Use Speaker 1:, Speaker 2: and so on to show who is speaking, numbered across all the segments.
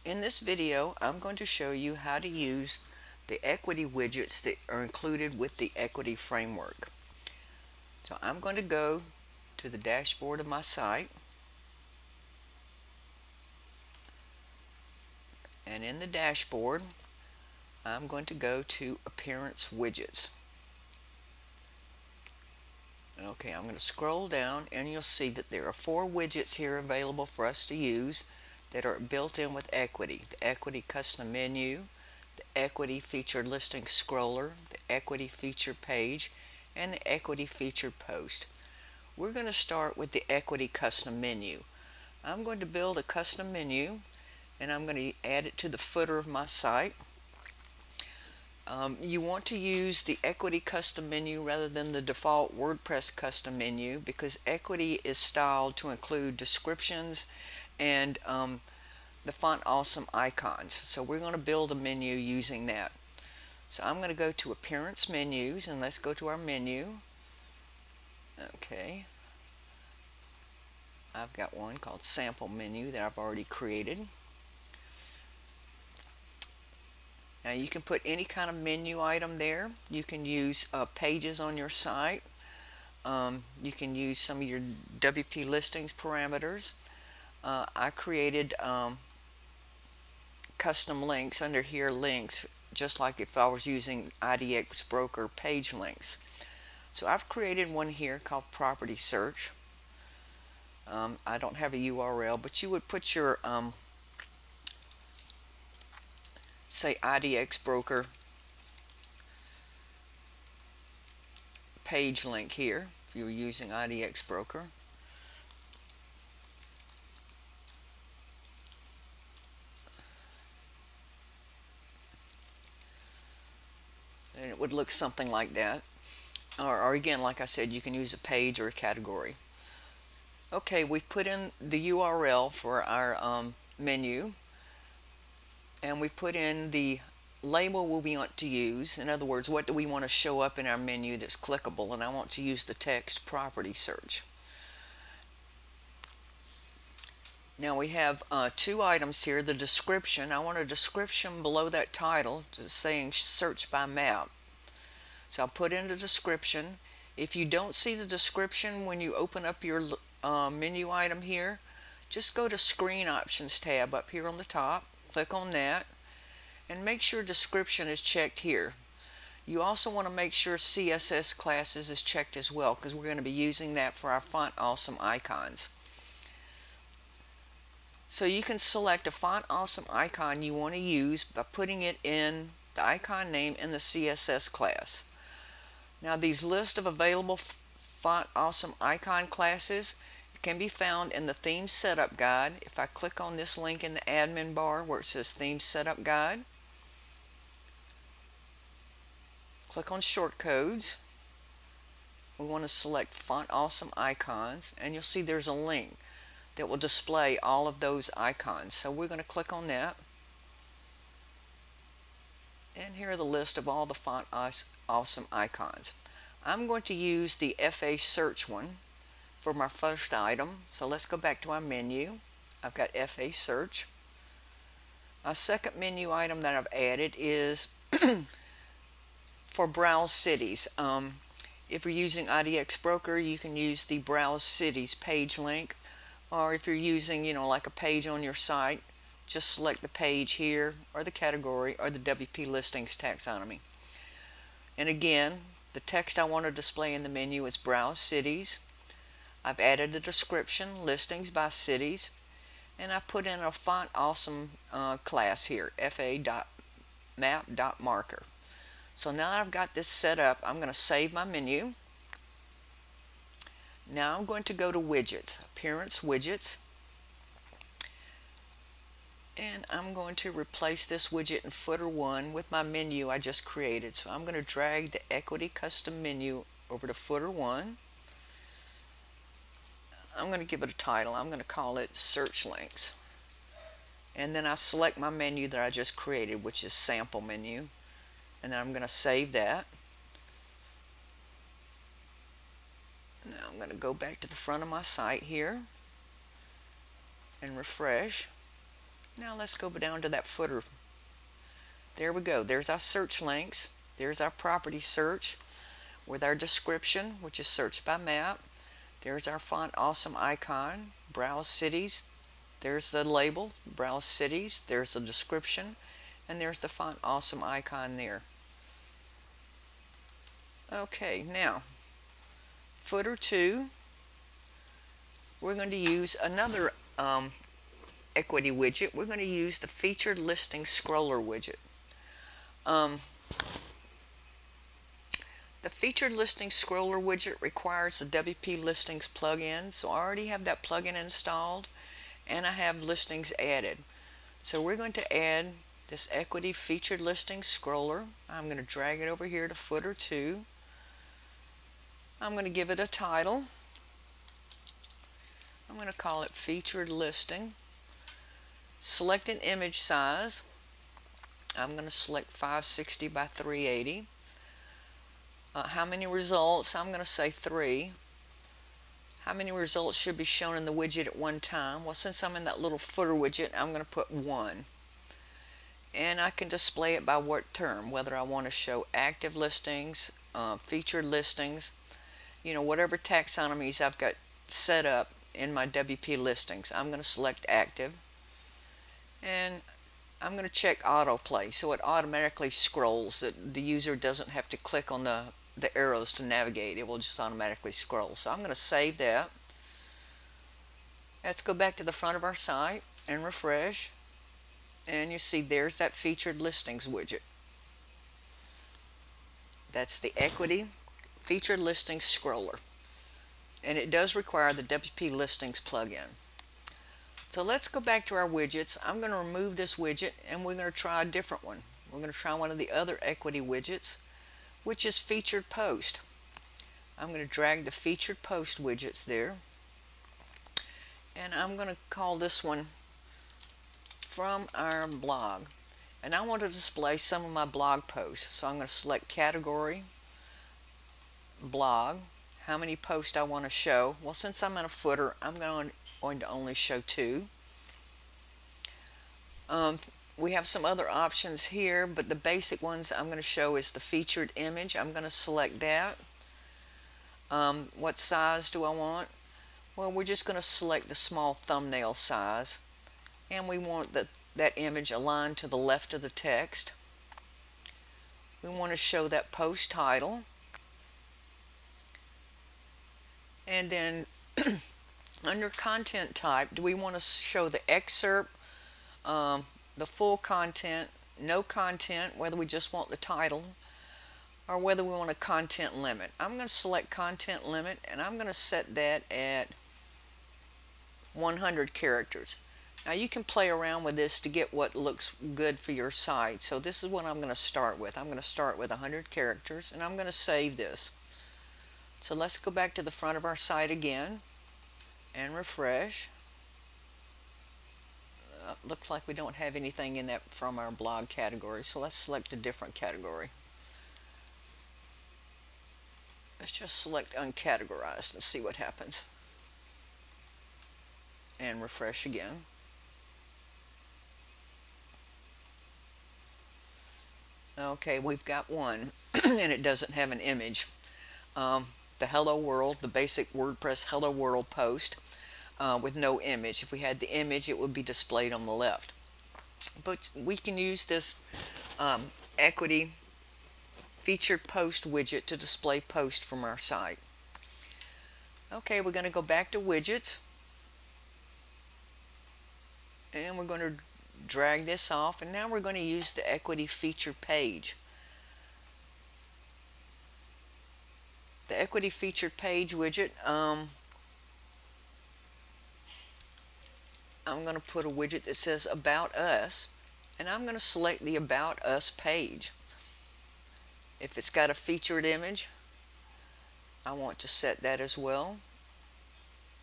Speaker 1: In this video, I'm going to show you how to use the equity widgets that are included with the equity framework. So I'm going to go to the dashboard of my site, and in the dashboard I'm going to go to Appearance Widgets. Okay, I'm going to scroll down and you'll see that there are 4 widgets here available for us to use that are built in with equity. The equity custom menu, the equity featured listing scroller, the equity featured page, and the equity featured post. We're going to start with the equity custom menu. I'm going to build a custom menu and I'm going to add it to the footer of my site. You want to use the equity custom menu rather than the default WordPress custom menu because equity is styled to include descriptions and the Font Awesome icons. So we're going to build a menu using that. So I'm going to go to Appearance Menus and let's go to our menu. Okay. I've got one called Sample Menu that I've already created. Now you can put any kind of menu item there. You can use pages on your site. You can use some of your WP listings parameters. I created custom links under here, links, just like if I was using IDX Broker page links. So I've created one here called Property Search. I don't have a URL, but you would put your say IDX Broker page link here if you're using IDX Broker. And it would look something like that. Or again, like I said, you can use a page or a category. Okay, we've put in the URL for our menu, and we put in the label we want to use. In other words, what do we want to show up in our menu that's clickable, and I want to use the text property search. Now we have 2 items here. The description, I want a description below that title just saying search by map. So I'll put in the description. If you don't see the description when you open up your menu item here, just go to Screen Options tab up here on the top, click on that, and make sure description is checked here. You also want to make sure CSS classes is checked as well because we're going to be using that for our Font Awesome icons. So you can select a Font Awesome icon you want to use by putting it in the icon name in the CSS class. Now these list of available Font Awesome icon classes can be found in the Theme Setup Guide. If I click on this link in the admin bar where it says Theme Setup Guide, click on Shortcodes. We want to select Font Awesome icons, and you'll see there's a link that will display all of those icons. So we're going to click on that. And here are the list of all the Font Awesome icons. I'm going to use the FA search one for my first item. So let's go back to our menu. I've got FA search. My second menu item that I've added is for Browse Cities. If you're using IDX Broker, you can use the Browse Cities page link. Or if you're using, like a page on your site, just select the page here, or the category, or the WP listings taxonomy. And again, the text I want to display in the menu is Browse Cities. I've added a description, listings by cities, and I put in a Font Awesome class here, fa.map.marker. So now that I've got this set up, I'm going to save my menu. Now I'm going to go to Widgets, Appearance Widgets, and I'm going to replace this widget in footer 1 with my menu I just created. So I'm going to drag the Equity Custom Menu over to footer 1. I'm going to give it a title. I'm going to call it Search Links. And then I select my menu that I just created, which is Sample Menu. And then I'm going to save that. Now I'm going to go back to the front of my site here and refresh. Now let's go down to that footer. There we go. There's our search links. There's our property search with our description, which is searched by map. There's our font awesome icon, browse cities. There's the label, browse cities. There's the description, and there's the font awesome icon there. Okay, now footer 2, we're going to use another equity widget. We're going to use the featured listing scroller widget. The featured listing scroller widget requires the WP listings plugin, so I already have that plugin installed and I have listings added. So we're going to add this equity featured listing scroller. I'm going to drag it over here to footer 2. I'm going to give it a title. I'm going to call it featured listing. Select an image size. I'm going to select 560 by 380. How many results? I'm going to say 3. How many results should be shown in the widget at one time? Well, since I'm in that little footer widget, I'm going to put 1. And I can display it by what term, whether I want to show active listings, featured listings, whatever taxonomies I've got set up in my WP listings. I'm going to select active, and I'm going to check autoplay so it automatically scrolls, that the user doesn't have to click on the arrows to navigate. It will just automatically scroll. So I'm going to save that. Let's go back to the front of our site and refresh, and you see there's that featured listings widget. That's the equity featured listings scroller, and it does require the WP listings plugin. So let's go back to our widgets. I'm going to remove this widget and we're going to try a different one. We're going to try one of the other equity widgets, which is featured post. I'm going to drag the featured post widgets there, and I'm going to call this one from our blog, and I want to display some of my blog posts. So I'm going to select category, blog, how many posts I want to show. Well, since I'm in a footer, I'm going to only show 2. We have some other options here, but the basic ones I'm going to show is the featured image. I'm going to select that. What size do I want? Well, we're just going to select the small thumbnail size, and we want that image aligned to the left of the text. We want to show that post title, and then under content type, do we want to show the excerpt, the full content, no content, whether we just want the title, or whether we want a content limit? I'm going to select content limit, and I'm going to set that at 100 characters. Now you can play around with this to get what looks good for your site. So this is what I'm going to start with. I'm going to start with 100 characters, and I'm going to save this. So let's go back to the front of our site again and refresh. Looks like we don't have anything in that from our blog category, so let's select a different category. Let's just select uncategorized and see what happens, and refresh again. Okay, we've got one and it doesn't have an image. The hello world, the basic WordPress hello world post with no image. If we had the image, it would be displayed on the left. But we can use this equity featured post widget to display posts from our site. Okay, we're going to go back to widgets, and we're going to drag this off, and now we're going to use the equity featured page. The equity featured page widget, I'm going to put a widget that says About Us, and I'm going to select the About Us page. If it's got a featured image, I want to set that as well.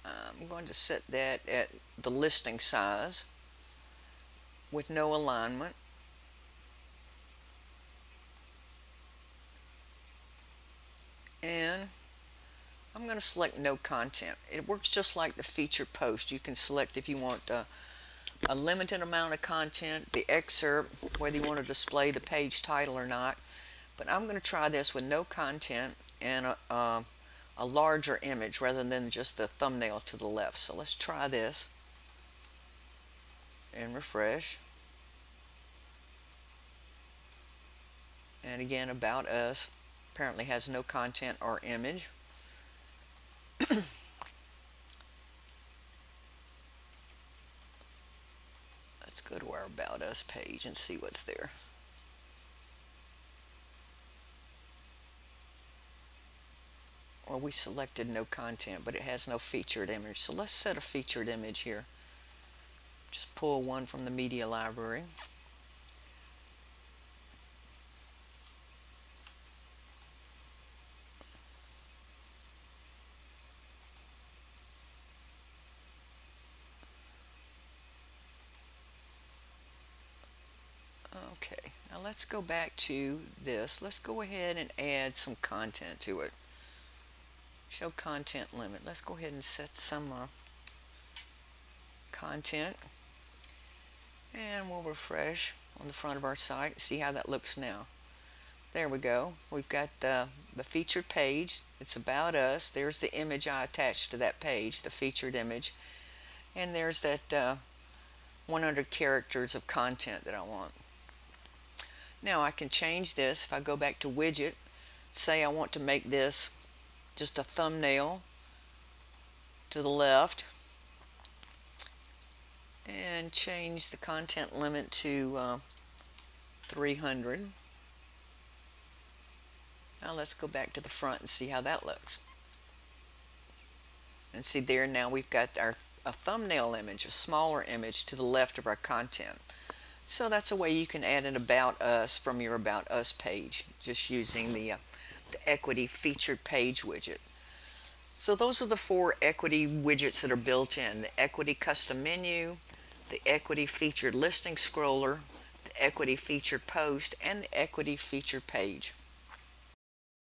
Speaker 1: I'm going to set that at the listing size with no alignment. And I'm going to select no content. It works just like the featured post. You can select if you want a limited amount of content, the excerpt, whether you want to display the page title or not. But I'm going to try this with no content and a larger image rather than just the thumbnail to the left. So let's try this and refresh. And again, About Us apparently has no content or image. Let's go to our About Us page and see what's there. Well, we selected no content, but it has no featured image. So let's set a featured image here. Just pull one from the media library. Okay, now let's go back to this. Let's go ahead and add some content to it. Show content limit. Let's go ahead and set some content, and we'll refresh on the front of our site. See how that looks now. There we go. We've got the featured page. It's About Us. There's the image I attached to that page, the featured image, and there's that 100 characters of content that I want. Now I can change this. If I go back to Widget, say I want to make this just a thumbnail to the left, and change the content limit to 300. Now let's go back to the front and see how that looks. And see there, now we've got a thumbnail image, a smaller image to the left of our content. So that's a way you can add an About Us from your About Us page, just using the Equity Featured Page widget. So those are the 4 Equity widgets that are built in: the Equity Custom Menu, the Equity Featured Listing Scroller, the Equity Featured Post, and the Equity Featured Page.